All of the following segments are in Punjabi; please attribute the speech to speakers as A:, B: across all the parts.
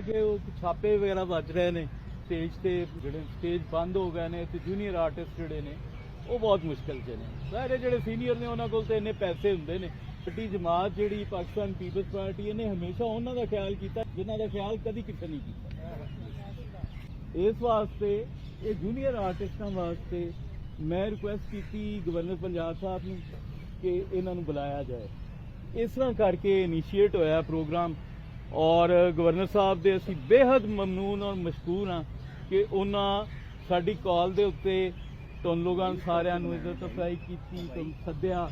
A: कि छापे वगैरह बज रहे ने स्टेज ते ਜਿਹੜੇ ਸਟੇਜ ਬੰਦ ਹੋ ਗਏ ਨੇ ਤੇ ਜੂਨੀਅਰ ਆਰਟਿਸਟ ਜਿਹੜੇ ਨੇ ਉਹ ਬਹੁਤ ਮੁਸ਼ਕਲ 'ਚ ਨੇ। ਸਾਰੇ ਜਿਹੜੇ ਸੀਨੀਅਰ ਨੇ ਉਹਨਾਂ ਕੋਲ ਤੇ ਇੰਨੇ ਪੈਸੇ ਹੁੰਦੇ ਨੇ। ਛੋਟੀ ਜਮਾਤ ਜਿਹੜੀ ਪਾਕਿਸਤਾਨ ਪੀਪਲਸ ਪਾਰਟੀ ਇਹਨੇ ਹਮੇਸ਼ਾ ਉਹਨਾਂ ਦਾ ਖਿਆਲ ਕੀਤਾ ਜਿਨ੍ਹਾਂ ਦਾ ਖਿਆਲ ਕਦੀ ਕਿਸੇ ਨਹੀਂ ਕੀਤਾ। ਇਸ ਵਾਸਤੇ ਇਹ ਜੂਨੀਅਰ ਆਰਟਿਸਟਾਂ ਵਾਸਤੇ ਮੈਂ ਰਿਕੁਐਸਟ ਕੀਤੀ ਗਵਰਨਰ ਪੰਜਾਬ ਸਾਹਿਬ ਨੂੰ ਕਿ ਇਹਨਾਂ ਨੂੰ ਬੁਲਾਇਆ ਜਾਏ। ਇਸ ਤਰ੍ਹਾਂ ਕਰਕੇ ਇਨੀਸ਼ੀਏਟ ਹੋਇਆ ਪ੍ਰੋਗਰਾਮ ਔਰ ਗਵਰਨਰ ਸਾਹਿਬ ਦੇ ਅਸੀਂ ਬੇहद ਮਮਨੂਨ ਔਰ ਮਸ਼ਕੂਰ ਹਾਂ ਕਿ ਉਹਨਾਂ ਸਾਡੀ ਕਾਲ ਦੇ ਉੱਤੇ ਤੁਹਾਨੂੰ ਲੋਕਾਂ ਸਾਰਿਆਂ ਨੂੰ ਇੱਜ਼ਤ ਅਫਜ਼ਾਈ ਕੀਤੀ, ਤੁਹਾਨੂੰ ਸੱਦਿਆ।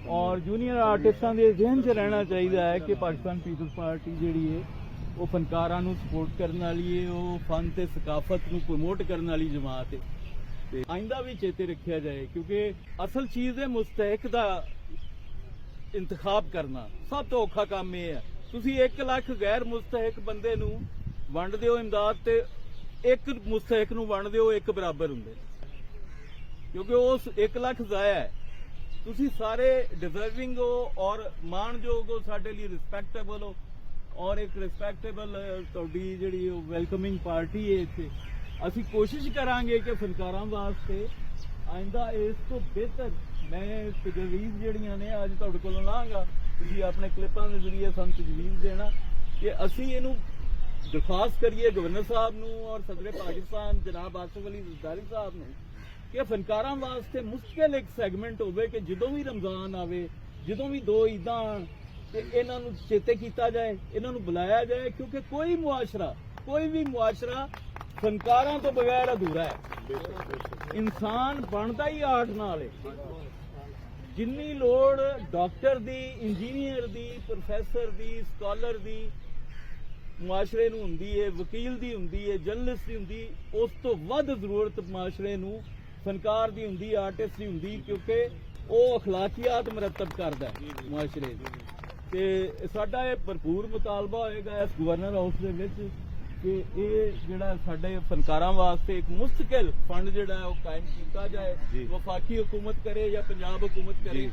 A: ਔਰ ਜੂਨੀਅਰ ਆਰਟਿਸਟਾਂ ਦੇ ਜ਼ਿਹਨ 'ਚ ਰਹਿਣਾ ਚਾਹੀਦਾ ਹੈ ਕਿ ਪਾਕਿਸਤਾਨ ਪੀਪਲਸ ਪਾਰਟੀ ਜਿਹੜੀ ਹੈ ਉਹ ਫਨਕਾਰਾਂ ਨੂੰ ਸਪੋਰਟ ਕਰਨ ਵਾਲੀ ਹੈ, ਉਹ ਫਨ ਤੇ ਸਕਾਫਤ ਨੂੰ ਪ੍ਰਮੋਟ ਕਰਨ ਵਾਲੀ ਜਮਾਤ ਹੈ। ਤੇ ਆਇੰਦਾ ਵੀ ਚੇਤੇ ਰੱਖਿਆ ਜਾਏ ਕਿਉਂਕਿ ਅਸਲ ਚੀਜ਼ ਹੈ ਮੁਸਤਹਿਕ ਦਾ ਇੰਤਖਾਬ ਕਰਨਾ। ਸਭ ਤੋਂ ਔਖਾ ਕੰਮ ਇਹ ਹੈ ਤੁਸੀਂ 1 ਲੱਖ ਗੈਰ ਮੁਸਤਹਿਕ ਬੰਦੇ ਨੂੰ ਵੰਡ ਦਿਓ ਇਮਦਾਦ ਤੇ ਇੱਕ ਮੁਸਤਹਿਕ ਨੂੰ ਵੰਡ ਦਿਓ, ਇੱਕ ਬਰਾਬਰ ਹੁੰਦੇ ਕਿਉਂਕਿ ਉਸ 1 ਲੱਖ ਜ਼ਾਇਆ ਹੈ। ਤੁਸੀਂ ਸਾਰੇ ਡਿਜ਼ਰਵਿੰਗ ਹੋ ਔਰ ਮਾਣਯੋਗ ਹੋ, ਸਾਡੇ ਲਈ ਰਿਸਪੈਕਟੇਬਲ ਹੋ ਔਰ ਇੱਕ ਰਿਸਪੈਕਟੇਬਲ ਤੁਹਾਡੀ ਜਿਹੜੀ ਵੈਲਕਮਿੰਗ ਪਾਰਟੀ ਹੈ ਇੱਥੇ। ਅਸੀਂ ਕੋਸ਼ਿਸ਼ ਕਰਾਂਗੇ ਕਿ ਫਨਕਾਰਾਂ ਵਾਸਤੇ ਆਇੰਦਾ ਇਸ ਤੋਂ ਬਿਹਤਰ ਮੈਂ ਤਜਵੀਜ਼ ਜਿਹੜੀਆਂ ਨੇ ਅੱਜ ਤੁਹਾਡੇ ਕੋਲੋਂ ਲਾਂਗਾ, ਤੁਸੀਂ ਆਪਣੇ ਕਲਿੱਪਾਂ ਦੇ ਜ਼ਰੀਏ ਸਾਨੂੰ ਤਜਵੀਜ਼ ਦੇਣਾ ਕਿ ਅਸੀਂ ਇਹਨੂੰ ਦਰਖਾਸਤ ਕਰੀਏ ਗਵਰਨਰ ਸਾਹਿਬ ਨੂੰ ਔਰ ਸਦਰੇ ਪਾਕਿਸਤਾਨ ਜਨਾਬ ਆਸਿਫ ਅਲੀ ਜ਼ਰਦਾਰੀ ਸਾਹਿਬ ਨੂੰ ਕਿ ਫਨਕਾਰਾਂ ਵਾਸਤੇ ਮੁਸ਼ਕਿਲ ਇੱਕ ਸੈਗਮੈਂਟ ਹੋਵੇ ਕਿ ਜਦੋਂ ਵੀ ਰਮਜ਼ਾਨ ਆਵੇ, ਜਦੋਂ ਵੀ 2 ਈਦਾਂ ਆਉਣ ਤੇ ਇਹਨਾਂ ਨੂੰ ਚੇਤੇ ਕੀਤਾ ਜਾਏ, ਇਹਨਾਂ ਨੂੰ ਬੁਲਾਇਆ ਜਾਏ ਕਿਉਂਕਿ ਕੋਈ ਵੀ ਮੁਆਸ਼ਰਾ ਫਨਕਾਰਾਂ ਤੋਂ ਬਗੈਰ ਅਧੂਰਾ ਹੈ। ਇਨਸਾਨ ਬਣਦਾ ਹੀ ਆਰਟ ਨਾਲ ਹੈ। ਜਿੰਨੀ ਲੋੜ ਡਾਕਟਰ ਦੀ, ਇੰਜੀਨੀਅਰ ਦੀ, ਪ੍ਰੋਫੈਸਰ ਦੀ, ਸਕਾਲਰ ਦੀ ਮੁਆਸ਼ਰੇ ਨੂੰ ਹੁੰਦੀ ਹੈ, ਵਕੀਲ ਦੀ ਹੁੰਦੀ ਹੈ, ਜਰਨਲਿਸਟ ਦੀ ਹੁੰਦੀ, ਉਸ ਤੋਂ ਵੱਧ ਜ਼ਰੂਰਤ ਮੁਆਸ਼ਰੇ ਨੂੰ ਫਨਕਾਰ ਦੀ ਹੁੰਦੀ, ਆਰਟਿਸਟ ਦੀ ਹੁੰਦੀ ਕਿਉਂਕਿ ਉਹ ਅਖਲਾਕੀਆਤ ਮੁਰਤਬ ਕਰਦਾ ਮੁਆਸ਼ਰੇ ਦੀ। ਤੇ ਸਾਡਾ ਇਹ ਭਰਪੂਰ ਮੁਤਾਲਬਾ ਹੋਏਗਾ ਇਸ ਗਵਰਨਰ ਹਾਊਸ ਦੇ ਵਿੱਚ ਕਿ ਇਹ ਜਿਹੜਾ ਸਾਡੇ ਫਨਕਾਰਾਂ ਵਾਸਤੇ ਇੱਕ ਮੁਸਤਕਿਲ ਫੰਡ ਜਿਹੜਾ ਉਹ ਕਾਇਮ ਕੀਤਾ ਜਾਏ। ਵਫਾਕੀ ਹੁਕੂਮਤ ਕਰੇ ਜਾਂ ਪੰਜਾਬ ਹੁਕੂਮਤ ਕਰੇ,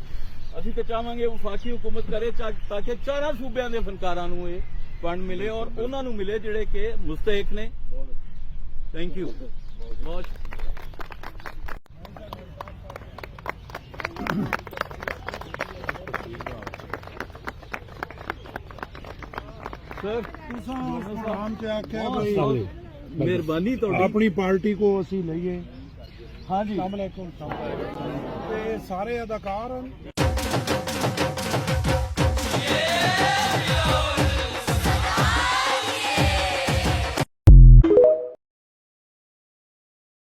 A: ਅਸੀਂ ਤਾਂ ਚਾਹਾਂਗੇ ਵਫਾਕੀ ਹੁਕੂਮਤ ਕਰੇ ਤਾਂ ਕਿ 4 ਸੂਬਿਆਂ ਦੇ ਫਨਕਾਰਾਂ ਨੂੰ ਇਹ ਫੰਡ ਮਿਲੇ ਔਰ ਉਹਨਾਂ ਨੂੰ ਮਿਲੇ ਜਿਹੜੇ ਕਿ ਮੁਸਤਹਿਕ ਨੇ। ਥੈਂਕ ਯੂ ਬਹੁਤ। ਮਿਹਰਬਾਨੀ ਤੁਹਾਡੀ।
B: ਆਪਣੀ ਪਾਰਟੀ को ਅਸੀਂ ਲਈਏ।
A: ਹਾਂਜੀ
B: अस्सलाम वालेकुम। ਤੇ ਸਾਰੇ ਅਦਾਕਾਰ